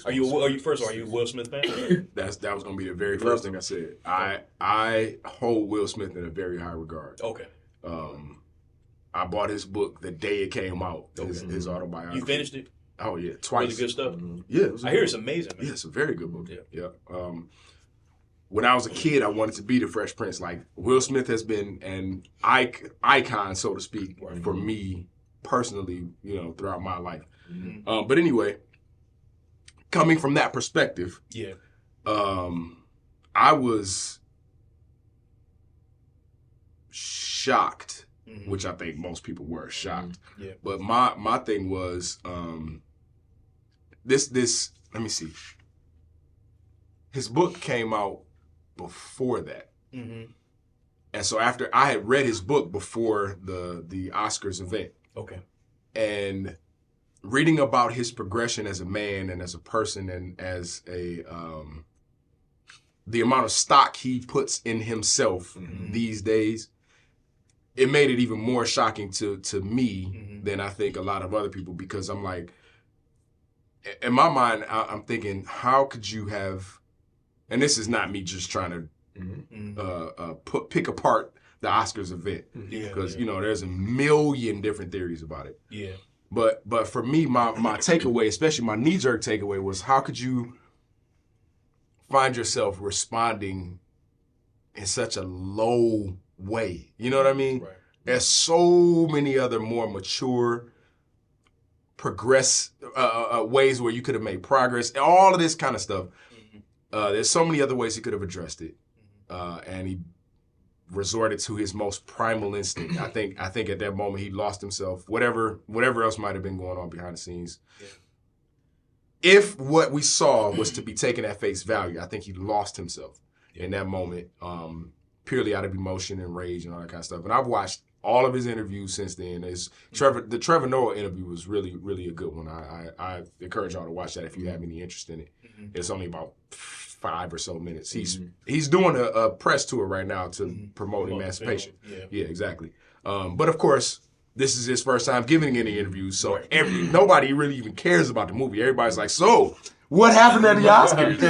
Are you a Will Smith fan? That was gonna be the very first thing I said. I hold Will Smith in a very high regard. Okay. I bought his book the day it came out. His autobiography. You finished it? Oh yeah, twice. Really good stuff. Yeah, I hear it's amazing, man. Yeah, it's a very good book. Yeah. When I was a kid, I wanted to be the Fresh Prince. Like, Will Smith has been an icon, so to speak, for me personally, throughout my life. Mm-hmm. But anyway, coming from that perspective, I was shocked, which I think most people were shocked. Mm-hmm. Yeah. But my thing was this. Let me see. His book came out before that. Mm-hmm. And so after I had read his book before the Oscars event. Okay. And reading about his progression as a man and as a person and as a the amount of stock he puts in himself these days, it made it even more shocking to me than I think a lot of other people, because I'm like, in my mind, I'm thinking, how could you have, and this is not me just trying to pick apart the Oscars event, because there's a million different theories about it. Yeah. But for me, my takeaway, especially my knee-jerk takeaway, was how could you find yourself responding in such a low way? You know what I mean? Right. There's so many other more mature, ways where you could have made progress, all of this kind of stuff. There's so many other ways he could have addressed it, and he resorted to his most primal instinct. I think at that moment he lost himself. Whatever else might have been going on behind the scenes. Yeah. If what we saw was to be taken at face value, I think he lost himself in that moment, purely out of emotion and rage and all that kind of stuff. And I've watched all of his interviews since then. The Trevor Noah interview was really, really a good one. I encourage y'all to watch that if you have any interest in it. It's only about 5 or so minutes. He's doing a press tour right now to promote emancipation. Yeah, exactly. But of course, this is his first time giving any interviews, so nobody really even cares about the movie. Everybody's like, so what happened at the Oscars?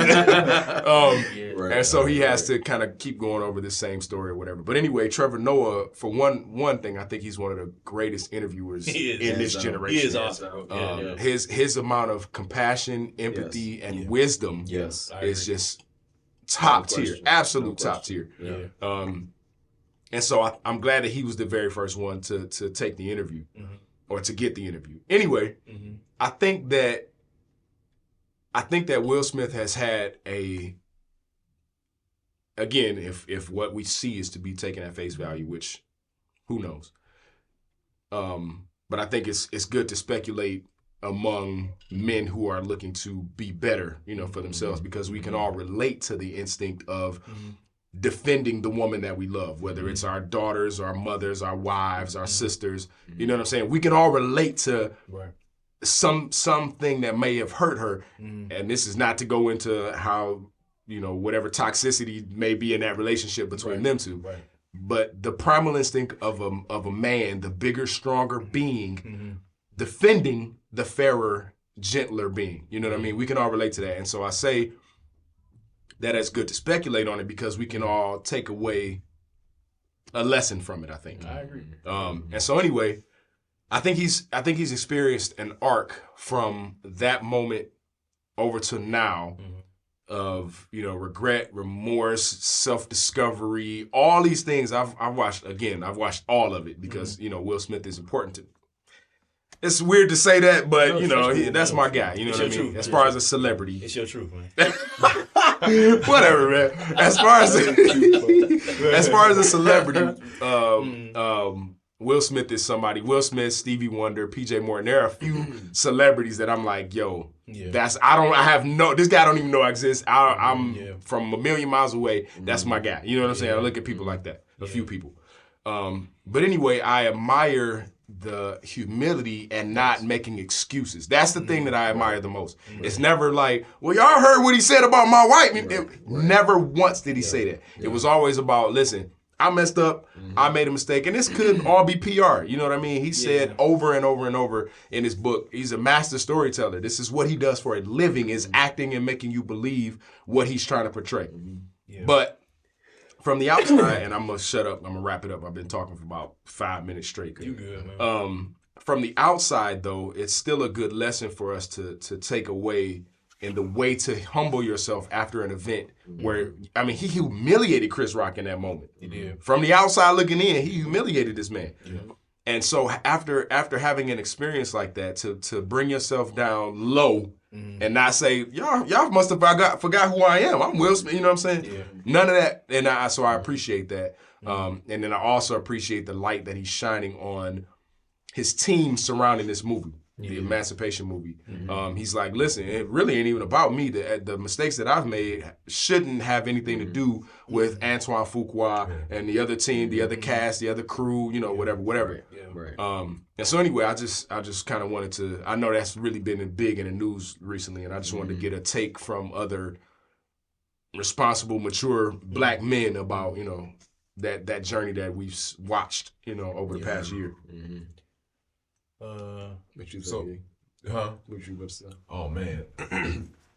And so he has to kind of keep going over the same story or whatever. But anyway, Trevor Noah, for one thing, I think he's one of the greatest interviewers in this generation. He is awesome. His amount of compassion, empathy, and wisdom is just top tier, absolute top tier. Yeah. And so I'm glad that he was the very first one to take the interview or to get the interview. Anyway, I think that Will Smith has had again, if what we see is to be taken at face value, which who knows. But I think it's good to speculate among men who are looking to be better, for themselves, because we can all relate to the instinct of defending the woman that we love, whether it's our daughters, our mothers, our wives, our sisters. You know what I'm saying? We can all relate to something that may have hurt her. And this is not to go into how, whatever toxicity may be in that relationship between them two. Right. But the primal instinct of a man, the bigger, stronger being, defending the fairer, gentler being. You know what I mean? We can all relate to that. And so I say that it's good to speculate on it because we can all take away a lesson from it, I think. I agree. And so anyway, I think he's experienced an arc from that moment over to now of, regret, remorse, self-discovery, all these things. I've watched all of it because, Will Smith is important to me. It's weird to say that, but, that's my guy. You know what I mean? As far as a celebrity. It's your truth, man. Whatever, man. As far as a celebrity, Will Smith is somebody. Will Smith, Stevie Wonder, PJ Morton. There are a few celebrities that I'm like, yo, this guy don't even know I exist. I'm from a million miles away. That's my guy. You know what I'm saying? I look at people like that. A few people. But anyway, I admire the humility and not making excuses. That's the thing that I admire the most. It's never like, well, y'all heard what he said about my wife. Never once did he say that. It was always about, listen, I messed up. I made a mistake. And this could all be PR. You know what I mean? He said over and over and over in his book, he's a master storyteller. This is what he does for a living, is acting and making you believe what he's trying to portray. Yeah. But from the outside, and I'm going to shut up. I'm going to wrap it up. I've been talking for about 5 minutes straight. You good, man. From the outside, though, it's still a good lesson for us to take away in the way to humble yourself after an event where, I mean, he humiliated Chris Rock in that moment. He did. From the outside looking in, he humiliated this man. Yeah. And so after having an experience like that, to bring yourself down low and not say, y'all must have forgot who I am. I'm Will Smith, you know what I'm saying? Yeah. None of that. And so I appreciate that. And then I also appreciate the light that he's shining on his team surrounding this movie. The Emancipation movie. He's like, listen, it really ain't even about me. The mistakes that I've made shouldn't have anything to do with Antoine Fuqua and the other team, the other cast, the other crew, you know, whatever. Yeah. Right. And so anyway, I just kind of wanted to, I know that's really been big in the news recently, and I just wanted to get a take from other responsible, mature black men about, you know, that journey that we've watched, you know, over the past year. What you So, say? huh? What you about to say? Oh man,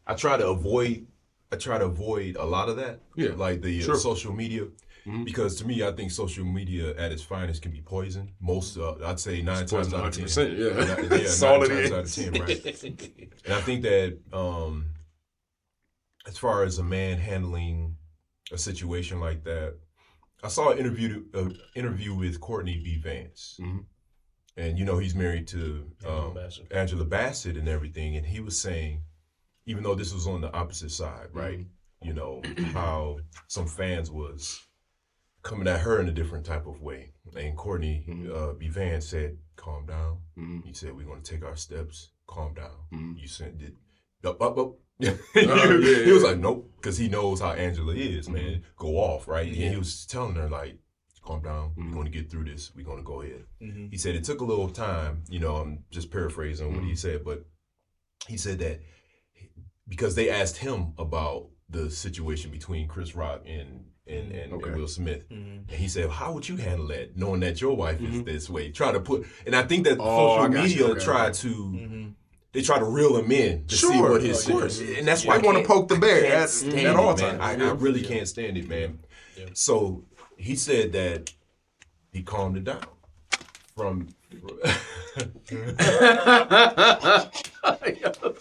I try to avoid a lot of that. Yeah, like the sure. social media, because to me, I think social media at its finest can be poison. Most, I'd say 9 times out of 10. 100%, yeah. That's all 9 it times out of 10, right? And I think that as far as a man handling a situation like that, I saw an interview with Courtney B. Vance. And, you know, he's married to Angela Bassett and everything. And he was saying, even though this was on the opposite side, right? You know, how some fans was coming at her in a different type of way. And Courtney B. Vance said, calm down. He said, we're going to take our steps. Calm down. You sent it. Up. He was like, nope. Because he knows how Angela is, man. Go off, right? And he was telling her, like, calm down. We're going to get through this. We're going to go ahead. He said it took a little time. You know, I'm just paraphrasing what he said, but he said that because they asked him about the situation between Chris Rock and Will Smith, and he said, "How would you handle that, knowing that your wife is this way?" Try to put, and I think that social media try to. They try to reel him in to see what his situation, and that's why I want to poke the bear at all times. times. I really can't stand it, man. Yeah. So he said that he calmed it down from.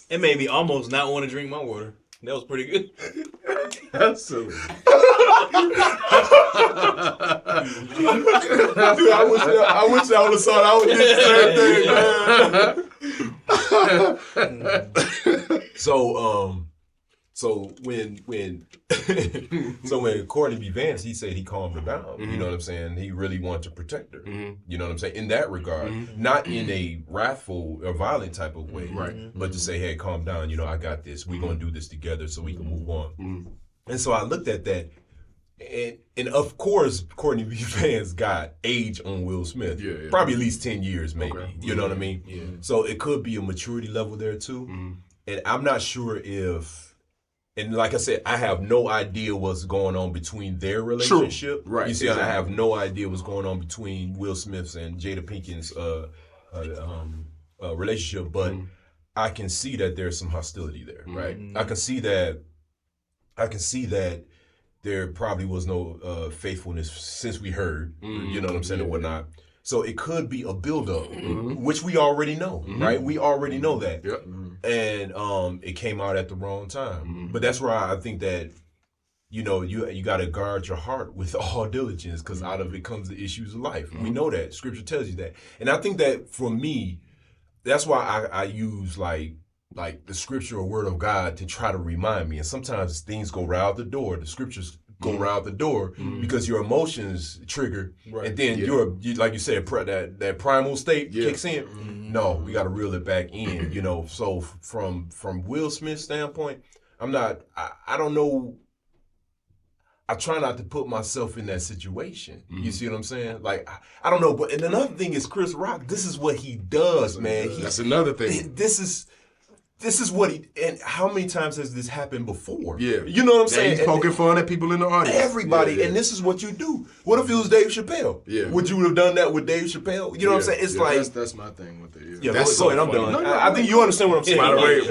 It made me almost not want to drink my water. That was pretty good. That's silly. Dude, I wish I would have saw that. I would do the same thing, man. So when Courtney B. Vance, he said he calmed her down. You know what I'm saying? He really wanted to protect her. You know what I'm saying? In that regard, not in a wrathful or violent type of way, right? But to say, hey, calm down. You know, I got this. We're gonna do this together so we can move on. And so I looked at that. And of course, Courtney B. Vance got age on Will Smith. Probably at least 10 years, maybe. Okay. You know what I mean? Yeah. So it could be a maturity level there, too. And I'm not sure if, and like I said, I have no idea what's going on between their relationship. True. Right. You see, exactly. I have no idea what's going on between Will Smith's and Jada Pinkett's relationship, but I can see that there's some hostility there, right? I can see that there probably was no faithfulness since we heard, you know what I'm saying, and whatnot. So it could be a buildup, which we already know, right? We already know that. Yep. And it came out at the wrong time. But that's where I think that, you know, you got to guard your heart with all diligence, because out of it comes the issues of life. We know that. Scripture tells you that. And I think that for me, that's why I use like the scripture or word of God to try to remind me. And sometimes things go right out the door. The scriptures go right out the door because your emotions trigger. Right. And then you like you said, that primal state kicks in. No, we got to reel it back in, you know. So from Will Smith's standpoint, I don't know. I try not to put myself in that situation. You see what I'm saying? Like, I don't know. But and another thing is Chris Rock, this is what he does, man. That's another thing. This is... this is what and how many times has this happened before? Yeah. You know what I'm saying? He's poking fun at people in the audience. Everybody, and this is what you do. What if it was Dave Chappelle? Yeah. Would you have done that with Dave Chappelle? You know what I'm saying? It's like that's my thing with it. yeah, That's go ahead, so I'm funny. done. No, I think you understand what I'm saying.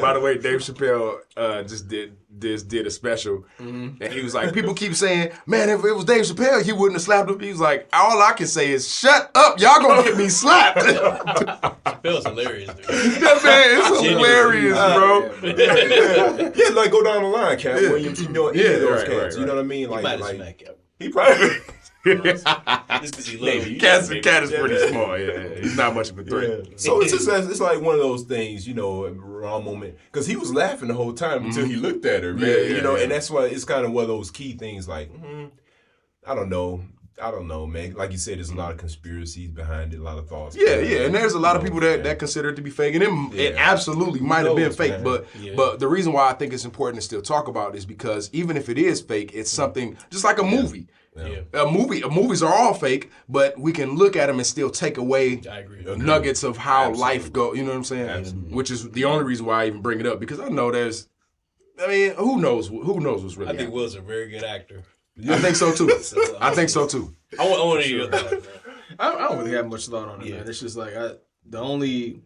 By the way, Dave Chappelle just did a special, and he was like, people keep saying, man, if it was Dave Chappelle, he wouldn't have slapped him. He was like, all I can say is, shut up, y'all gonna get me slapped. Chappelle's hilarious, dude. That man is hilarious, bro. Yeah, like go down the line, Cat Williams. You know, any of those right, cats. right, You know what I mean? He might have Like smacked him. he probably. Just because he loved him. Cat is pretty small. Yeah, he's not much of a threat. Yeah. So it's like one of those things, you know, a raw moment, because he was laughing the whole time until he looked at her, man. Yeah, you know, yeah. and that's why it's kind of one of those key things. Like, I don't know, man. Like you said, there's a lot of conspiracies behind it, a lot of thoughts. Yeah, and there's a lot of people that consider it to be fake, and it absolutely might have been fake. man. But the reason why I think it's important to still talk about is because even if it is fake, it's something just like a movie. Yeah. Movies are all fake, but we can look at them and still take away I agree. nuggets of how life go. You know what I'm saying? Absolutely. Which is the only reason why I even bring it up, because I know who knows what's really I think happening. Will's a very good actor. I think so too. I think so too. I want to hear your thoughts, man. I don't really have much thought on it, man. It's just like the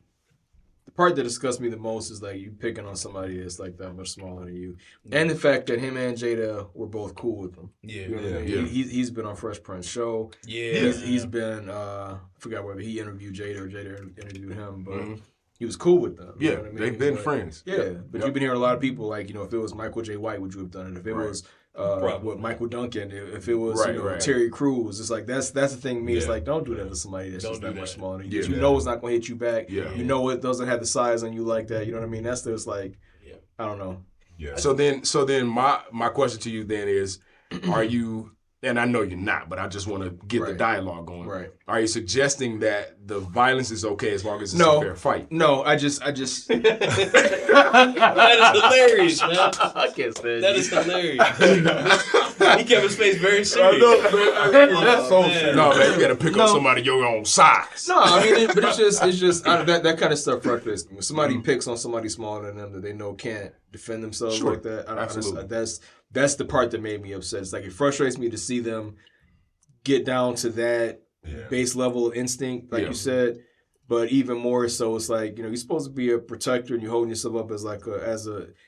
part that disgusts me the most is like you picking on somebody that's like that much smaller than you, and the fact that him and Jada were both cool with him. Yeah. You know what I mean? Yeah. He's been on Fresh Prince show. Yeah. He's been I forgot whether he interviewed Jada or Jada interviewed him, but he was cool with them. You Yeah, know what I mean? they've been But- friends. Yeah, but you've been hearing a lot of people like, you know, if it was Michael J. White, would you have done it? If it was Michael Duncan, if it was Terry Crews, it's like that's the thing to me. It's like, don't do that to somebody that's just that much smaller than you. Yeah. You know it's not going to hit you back. Yeah. You know it doesn't have the size on you like that. You know what I mean? That's just like, I don't know. Yeah. So then my question to you then is, are you, and I know you're not, but I just want to get the dialogue going. Right. Are you suggesting that the violence is okay as long as it's a fair fight? No, I just That is hilarious, man. I can't stand That is hilarious. He kept his face very serious. No, man, you got to pick up somebody your own size. No, I mean, but it's just that kind of stuff frustrates me. When somebody picks on somebody smaller than them that they know can't defend themselves like that, Absolutely. That's the part that made me upset. It's like it frustrates me to see them get down to that base level of instinct, like you said. But even more so, it's like, you know, you're supposed to be a protector and you're holding yourself up as like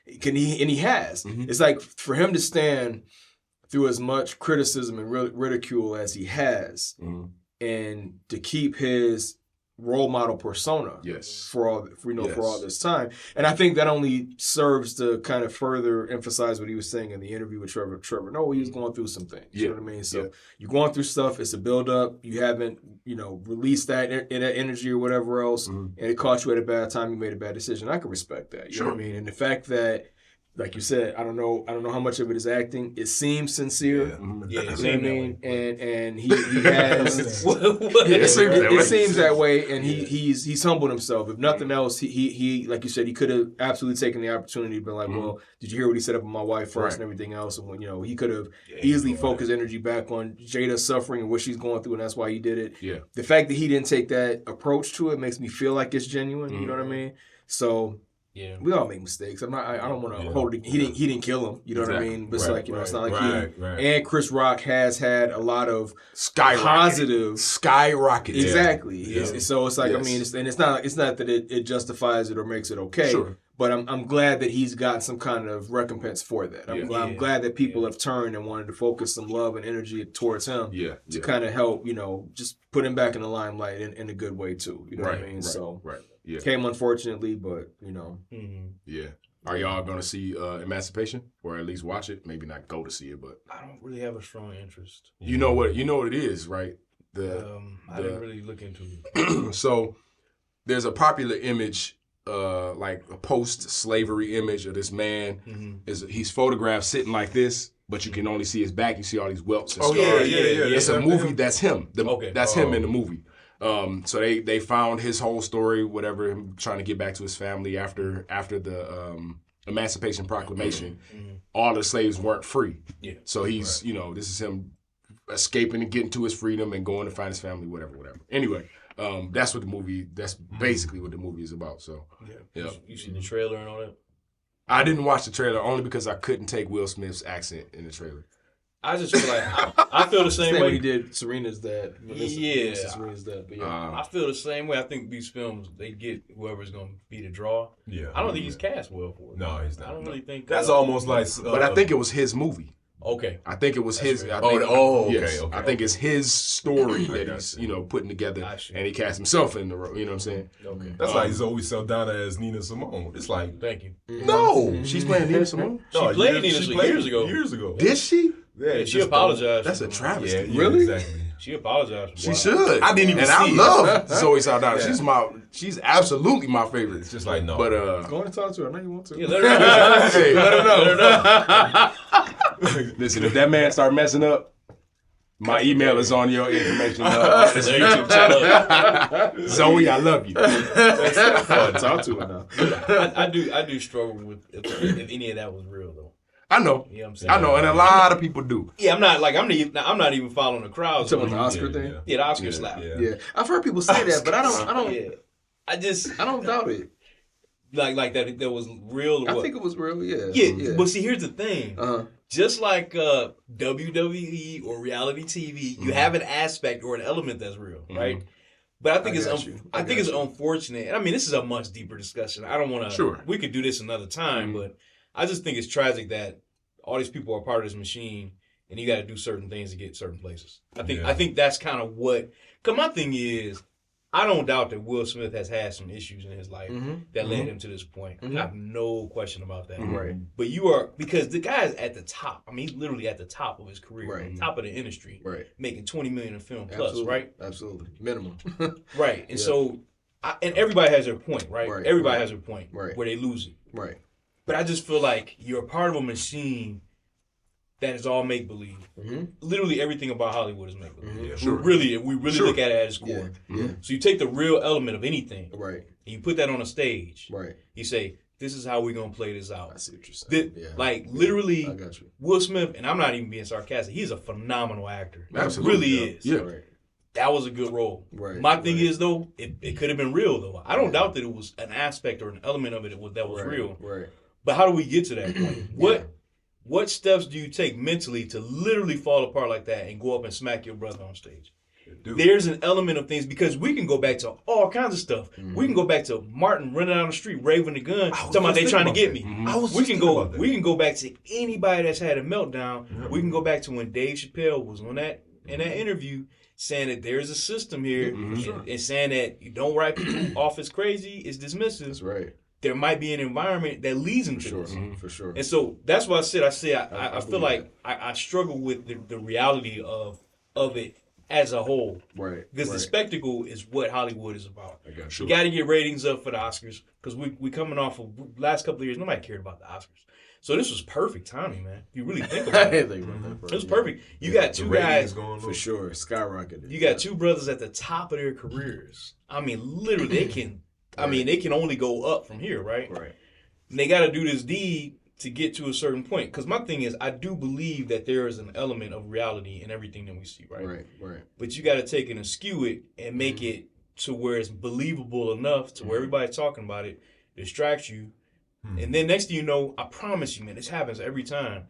he has. It's like for him to stand through as much criticism and ridicule as he has, and to keep his role model persona for all this time. And I think that only serves to kind of further emphasize what he was saying in the interview with Trevor Noah. He was going through some things. You know what I mean? So you're going through stuff. It's a buildup. You haven't, released that energy or whatever else, and it caught you at a bad time. You made a bad decision. I can respect that. You know what I mean? And the fact that, like you said, I don't know how much of it is acting. It seems sincere. Yeah, You know what I mean? And he has It seems that way, and he's humbled himself. If nothing else, he like you said, he could have absolutely taken the opportunity to be like, well, did you hear what he said about my wife first and everything else? And when he could have easily focused energy back on Jada's suffering and what she's going through, and that's why he did it. Yeah. The fact that he didn't take that approach to it makes me feel like it's genuine. You know what I mean? So. Yeah, we all make mistakes. I don't want to hold it. He didn't kill him. You know what I mean? But it's like it's not like he. And Chris Rock has had a lot of positive skyrocket. Exactly. Yeah. So it's like I mean, it's not that it justifies it or makes it okay. Sure. But I'm glad that he's gotten some kind of recompense for that. I'm glad that people have turned and wanted to focus some love and energy towards him to kind of help, just put him back in the limelight in a good way too. You know what I mean? So came unfortunately, but Yeah. Are y'all going to see Emancipation, or at least watch it? Maybe not go to see it, but I don't really have a strong interest. You know what it is, right? I didn't really look into it. So there's a popular image, like a post-slavery image of this man. He's photographed sitting like this, but you can only see his back. You see all these welts and scars. It's a movie that's him. That's him in the movie. So they found his whole story, whatever, him trying to get back to his family after the Emancipation Proclamation. All the slaves weren't free. Yeah. So he's, this is him escaping and getting to his freedom and going to find his family, whatever. Anyway, That's what the movie. That's basically what the movie is about. So yeah. You seen the trailer and all that? I didn't watch the trailer only because I couldn't take Will Smith's accent in the trailer. I just feel like I feel the same way. When he did Serena's Dad. Serena's Dad. But I feel the same way. I think these films, they get whoever's going to be the draw. Yeah. I don't think he's cast well for it. No, he's not. I don't really think. That's almost like. But I think it was his movie. Okay. I think it was his. Right. I think, okay. I think it's his story that he's putting together, and he cast himself in the role. You know what I'm saying? Okay. That's like Zoe Saldana as Nina Simone. It's like, thank you. No, she's playing Nina Simone. She played Nina years ago. Years ago. Did she? Yeah, she apologized. That's a travesty. Yeah, Really? Exactly. She apologized. She should. I didn't even and see I it. love Zoe Saldana. She's absolutely my favorite. It's just like, no. But go and talk to her. I know you want to. Yeah, let her know. Hey, let her know. Listen, if that man start messing up, my email is on your information. That's her YouTube channel. Zoe, I love you. Talk to her now. I do struggle with if any of that was real though. I know. You know what I'm saying? I know, and a lot of people do. Yeah, I'm not even following the crowd. Talking about the Oscar thing? Yeah, the Oscar slap. Yeah. I've heard people say that, but I don't Yeah. I don't doubt it. Like that was real. Or I what? think it was real, yeah. Yeah, but see, here's the thing. Just like WWE or reality TV, you have an aspect or an element that's real, right? But I think it's unfortunate. I mean, this is a much deeper discussion. I don't want to. Sure. We could do this another time, but I just think it's tragic that all these people are part of this machine, and you got to do certain things to get certain places. I think that's kind of what. Because my thing is, I don't doubt that Will Smith has had some issues in his life that led him to this point. I have no question about that. Right. But you are, because the guy is at the top. I mean, he's literally at the top of his career, Right. top of the industry, Right. making $20 million in film plus, Absolutely. right? Absolutely. Minimum. Right. And so, and everybody has their point, right? Right. Everybody has their point Right. where they lose it. Right. But I just feel like you're a part of a machine that is all make believe. Literally everything about Hollywood is make believe. Yeah, sure. We really look at it at its core. Yeah. So you take the real element of anything, Right. and you put that on a stage. Right. You say, "This is how we're gonna play this I out." see what you're saying. Like literally, I got you. Will Smith, and I'm not even being sarcastic. He's a phenomenal actor. Absolutely. He really is. Yeah. Right. That was a good role. Right. My thing is though, it could have been real though. I don't doubt that it was an aspect or an element of it that was real. Right. But how do we get to that point? What steps do you take mentally to literally fall apart like that and go up and smack your brother on stage? There's an element of things, because we can go back to all kinds of stuff. We can go back to Martin running down the street, raving the gun, talking about they trying to get me. We can go back to anybody that's had a meltdown. We can go back to when Dave Chappelle was in that interview saying that there's a system here and saying that you don't write people off as crazy, it's dismissive. That's right. There might be an environment that leads them to this. For sure. And so that's why I feel like I struggle with the reality of it as a whole. Right. Because the spectacle is what Hollywood is about. I got You got to get ratings up for the Oscars, because we coming off of last couple of years, nobody cared about the Oscars. So this was perfect timing, man. If you really think about it. It was perfect. You got two guys for sure, skyrocketed. You got two brothers at the top of their careers. I mean, literally, they can. I mean, they can only go up from here, right? Right. And they got to do this deed to get to a certain point. Because my thing is, I do believe that there is an element of reality in everything that we see, right? Right. But you got to take it and skew it and make it to where it's believable enough to where everybody's talking about it, distracts you. And then next thing you know, I promise you, man, this happens every time.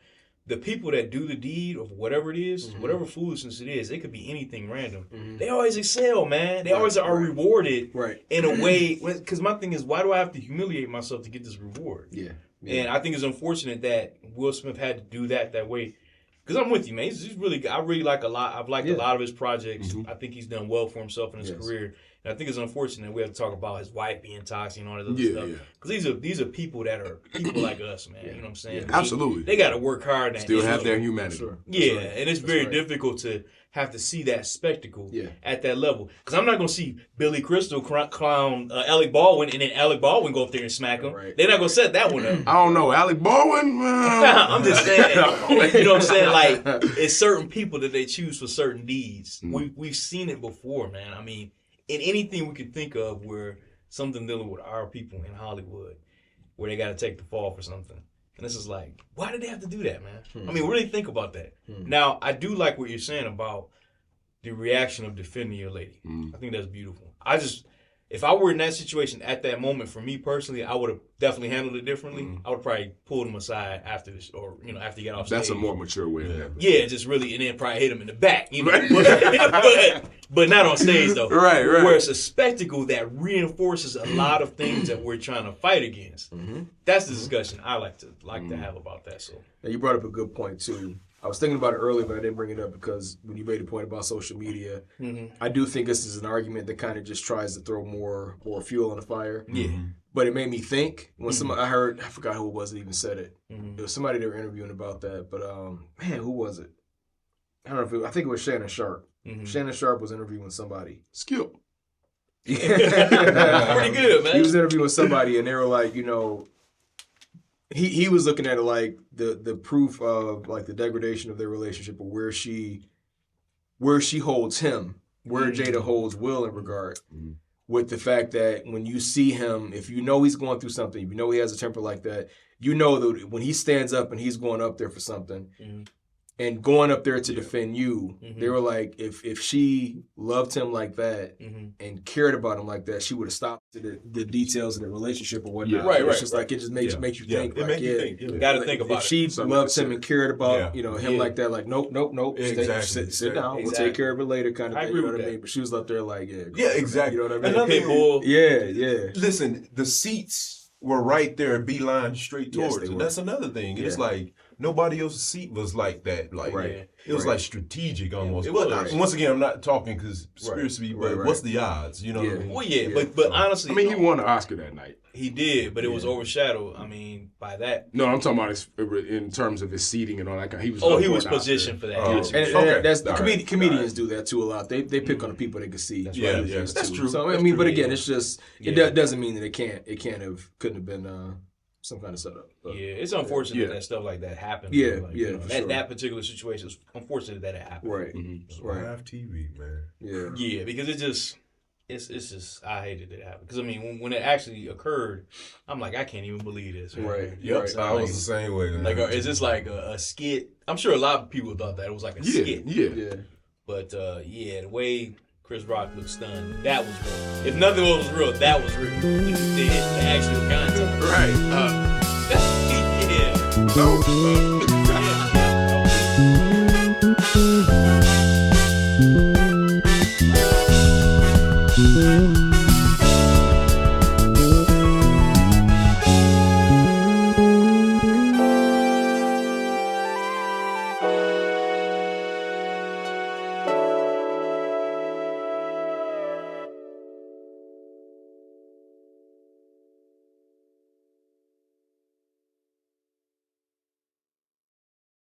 The people that do the deed of whatever it is, whatever foolishness it is, it could be anything random. They always excel, man. They always are rewarded in a way. Because my thing is, why do I have to humiliate myself to get this reward? Yeah. And I think it's unfortunate that Will Smith had to do that way. Because I'm with you, man. He's really, I really like a lot. I've liked a lot of his projects. I think he's done well for himself in his career. And I think it's unfortunate we have to talk about his wife being toxic and all that other stuff. Because these are people that are people like us, man. You know what I'm saying? Absolutely. They got to work hard. Still have their humanity. Sure. Yeah, and it's very difficult to have to see that spectacle at that level. Because I'm not going to see Billy Crystal clown Alec Baldwin and then Alec Baldwin go up there and smack him. Right. They're not going to set that one up. I don't know. Alec Baldwin? I'm just saying, you know what I'm saying? Like, it's certain people that they choose for certain deeds. We've seen it before, man. I mean, in anything we could think of where something dealing with our people in Hollywood, where they got to take the fall for something. And this is like, why did they have to do that, man? I mean, really think about that. Now, I do like what you're saying about the reaction of defending your lady. I think that's beautiful. If I were in that situation at that moment, for me personally, I would have definitely handled it differently. I would probably pulled him aside after this, or after he got off stage. That's a more mature way. Yeah, just really, and then probably hit him in the back. But not on stage though. Right. Where it's a spectacle that reinforces a lot of things that we're trying to fight against. That's the discussion I like to have about that. So now you brought up a good point too. I was thinking about it earlier, but I didn't bring it up because when you made a point about social media, I do think this is an argument that kind of just tries to throw more fuel on the fire. Yeah. But it made me think when somebody I forgot who it was that even said it. It was somebody they were interviewing about that. But man, who was it? I don't know I think it was Shannon Sharp. Shannon Sharp was interviewing somebody. Skip. Pretty good, man. He was interviewing somebody, and they were like, he was looking at it like the proof of like the degradation of their relationship, or where she holds him, where Jada holds Will in regard, with the fact that when you see him, if you know he's going through something, if you know he has a temper like that, you know that when he stands up and he's going up there for something. And going up there to defend you, they were like, if she loved him like that and cared about him like that, she would have stopped the details of the relationship or whatnot. Right. It's just like it just makes you think. It Like, makes you think. Got to think about if she loved him and cared about him like that, like nope, Exactly. sit down, we'll take care of it later, kind of thing. You know what I mean? But she was up there like, exactly. You know what I mean? Another bull. Yeah. Listen, the seats were right there, beeline straight Yes, towards they it. were. That's another thing. It's like nobody else's seat was like that. Like it was like strategic almost. It But was. once again, I'm not talking conspiracy, but what's the odds? You know what I mean? Well, yeah. But honestly, I mean, he won an Oscar that night. He did, but it was overshadowed. I mean, by that. No, I'm talking about in terms of his seating and all that. He was. He was positioned for that. And that's comedians do that too a lot. They pick on the people they can see. That's right. That's true. So I mean, but again, it's just it doesn't mean that it couldn't have been some kind of setup. But, it's unfortunate that stuff like that happened. Yeah, like, for sure. That particular situation is unfortunate that it happened. Right. Live TV, man. Yeah, because it's just I hated it happen. Because I mean, when it actually occurred, I'm like, I can't even believe this. Right. Yep. So, I was the same way. Man. Like, is this like a skit? I'm sure a lot of people thought that it was like a skit. Yeah. But the way Chris Rock looked stunned, that was real. If nothing else was real, that was real. The actual content. Right. Yeah. No.